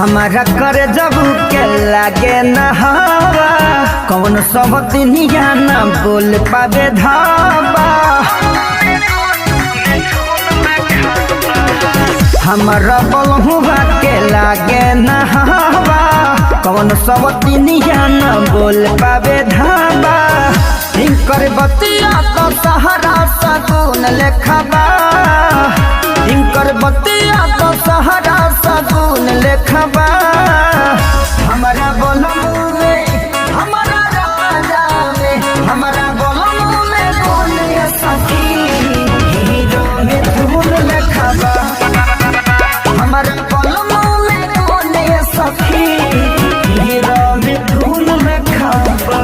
हमारा कर जब के लागे न हवा कौन सब दुनिया न बोल पावे धावा। हमारा बलहुआ के लागे न हवा कौन सब दुनिया न बोल पावे धावा। इनकर बतिया तो सहारा सगुन लेखबा, इनकर बतिया तो सहारा सगुन लेखबा। हमारा बलमू में हमारा राजा में हमारा बलमू में कौन सखी हीरो में धूल लेखबा। हमारा बलमू में कौन सखी हीरो में धूल लेखबा।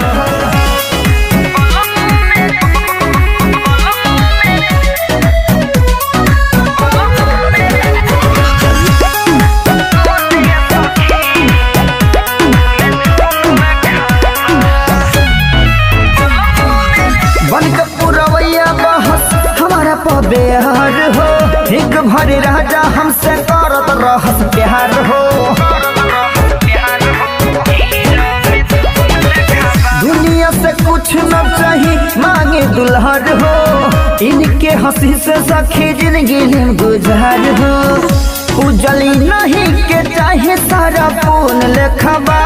बेहार हो एक भर राजा हमसे करत रहस प्यार हो। दुनिया से कुछ न चाहिए मांगे दुल्हर हो, इनके हंसी से सखी जिंदगी गुजार हो। उजली नहीं के चाहे सारा पून लेखबा,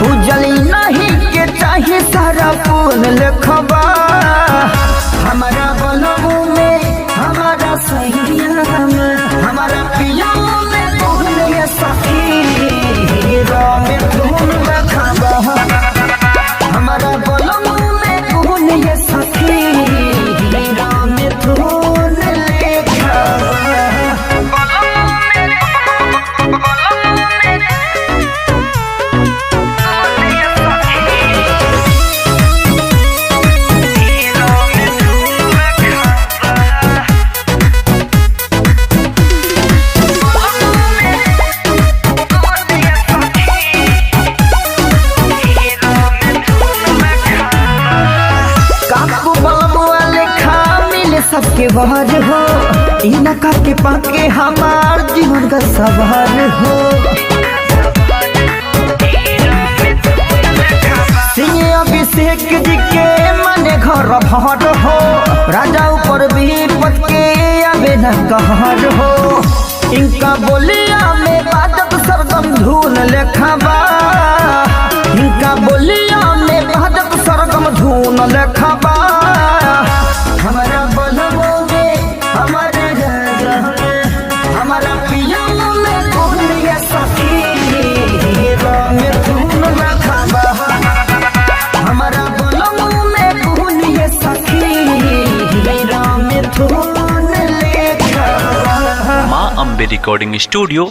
उजली नहीं के चाहे सारा पून लेखबा। हमारा बलमू में हमारा सहिया में हमारा पिया में कौन सखी हीरो में धूल लेखबा। हमारा बलमू में कौन सखी हीरो में धूल लेखबा। सबके बाहर हो इनका के पाके हमार जीवन का सवार हो। सिंह अभिषेक जी के मने घर भर हो, राजा ऊपर भी पटके आवे न कहर हो। इनका बोलिया में बाजत सरगम धून लेखबा, इनका बोलिया में बाजत सरगम धून लेखबा। हमारा बलमू में हमारे राजा में हमारा पिया में कौन सखी हीरो में धूल लेखबा। हमारा बलमू में कौन सखी हीरो में धूल लेखबा। माँ अम्बे रिकॉर्डिंग स्टूडियो।